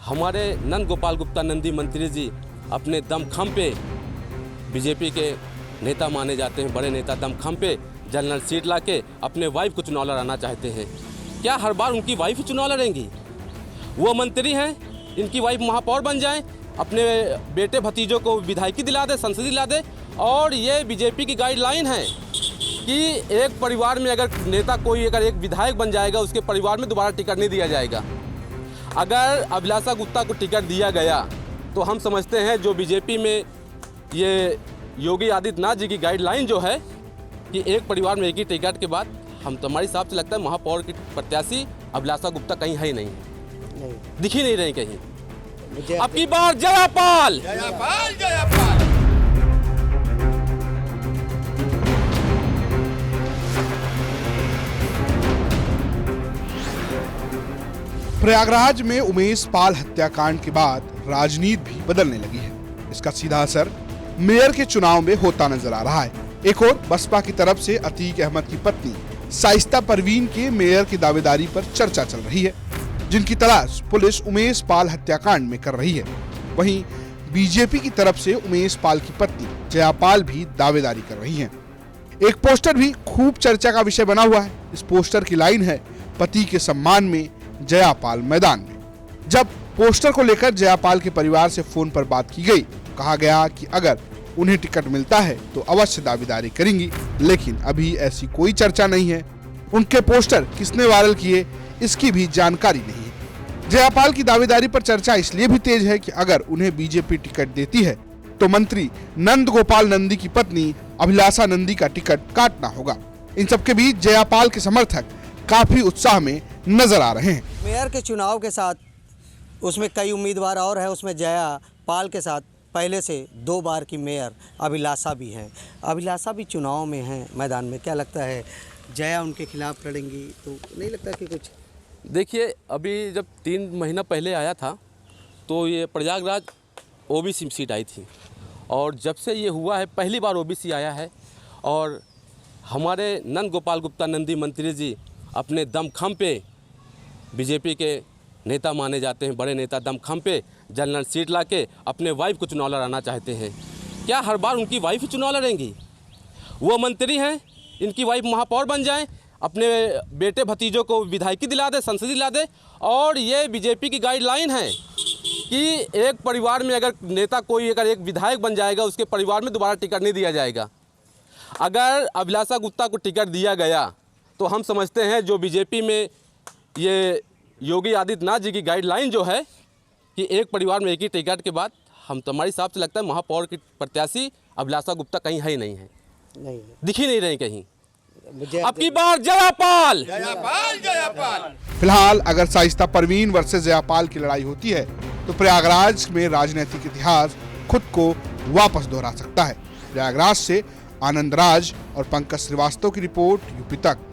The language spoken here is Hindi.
हमारे नंद गोपाल गुप्ता नंदी मंत्री जी अपने दमखम पे बीजेपी के नेता माने जाते हैं, बड़े नेता। दमखम पे जनरल सीट लाके अपने वाइफ को चुनाव लड़ाना चाहते हैं। क्या हर बार उनकी वाइफ ही चुनाव लड़ेंगी? वो मंत्री हैं, इनकी वाइफ महापौर बन जाएं, अपने बेटे भतीजों को विधायकी दिला दे, संसद दिला दे। और ये बीजेपी की गाइडलाइन है कि एक परिवार में अगर नेता कोई अगर एक विधायक बन जाएगा, उसके परिवार में दोबारा टिकट नहीं दिया जाएगा। अगर अभिलाषा गुप्ता को टिकट दिया गया तो हम समझते हैं जो बीजेपी में ये योगी आदित्यनाथ जी की गाइडलाइन जो है कि एक परिवार में एक ही टिकट के बाद हम हमारे हिसाब से लगता है महापौर की प्रत्याशी अभिलाषा गुप्ता कहीं है ही नहीं, दिख ही नहीं रही कहीं। अब की बार जयापाल, जयापाल, जयापाल। प्रयागराज में उमेश पाल हत्याकांड के बाद राजनीति भी बदलने लगी है। इसका सीधा असर मेयर के चुनाव में होता नजर आ रहा है। एक और बसपा की तरफ से अतीक अहमद की पत्नी शाइस्ता परवीन के मेयर की दावेदारी पर चर्चा चल रही है, जिनकी तलाश पुलिस उमेश पाल हत्याकांड में कर रही है। वहीं बीजेपी की तरफ से उमेश पाल की पत्नी जयापाल भी दावेदारी कर रही हैं। एक पोस्टर भी खूब चर्चा का विषय बना हुआ है। इस पोस्टर की लाइन है, पति के सम्मान में जयापाल मैदान में। जब पोस्टर को लेकर जयापाल के परिवार से फोन पर बात की गई, कहा गया कि अगर उन्हें टिकट मिलता है तो अवश्य दावेदारी करेंगी, लेकिन अभी ऐसी कोई चर्चा नहीं है। उनके पोस्टर किसने वायरल किए, इसकी भी जानकारी नहीं है। जयापाल की दावेदारी पर चर्चा इसलिए भी तेज है कि अगर उन्हें बीजेपी टिकट देती है तो मंत्री नंद गोपाल नंदी की पत्नी अभिलाषा नंदी का टिकट काटना होगा। इन सबके बीच जयापाल के समर्थक काफी उत्साह में नजर आ रहे हैं। मेयर के चुनाव के साथ उसमें कई उम्मीदवार और हैं, उसमें जयापाल के साथ पहले से 2 बार की मेयर अभिलाषा भी हैं। अभिलाषा भी चुनाव में हैं मैदान में। क्या लगता है जया उनके खिलाफ लड़ेंगी तो नहीं लगता कि कुछ? देखिए, अभी जब 3 महीना पहले आया था तो ये प्रयागराज ओबीसी सीट आई थी, और जब से ये हुआ है पहली बार ओबीसी आया है। और हमारे नंद गोपाल गुप्ता नंदी मंत्री जी अपने दमखम पे बीजेपी के नेता माने जाते हैं, बड़े नेता। दमखम पे जनरल सीट लाके अपने वाइफ को चुनाव लड़ाना चाहते हैं। क्या हर बार उनकी वाइफ ही चुनाव लड़ेंगी? वो मंत्री हैं, इनकी वाइफ महापौर बन जाएं, अपने बेटे भतीजों को विधायकी दिला दे, संसद दिला दे। और ये बीजेपी की गाइडलाइन है कि एक परिवार में अगर नेता कोई अगर एक विधायक बन जाएगा, उसके परिवार में दोबारा टिकट नहीं दिया जाएगा। अगर अभिलाषा गुप्ता को टिकट दिया गया तो हम समझते हैं जो बीजेपी में ये योगी आदित्यनाथ जी की गाइडलाइन जो है कि एक परिवार में एक ही टिकट के बाद हम हमारे हिसाब से लगता है महापौर की प्रत्याशी अभिलाषा गुप्ता कहीं है ही नहीं, दिख ही नहीं रही कहीं। अब की बार जयापाल, जयापाल, जयापाल। फिलहाल अगर शाइस्ता परवीन वर्सेस जयापाल की लड़ाई होती है तो प्रयागराज में राजनीतिक इतिहास खुद को वापस दोहरा सकता है। प्रयागराज से आनंद राज और पंकज श्रीवास्तव की रिपोर्ट, यूपी तक।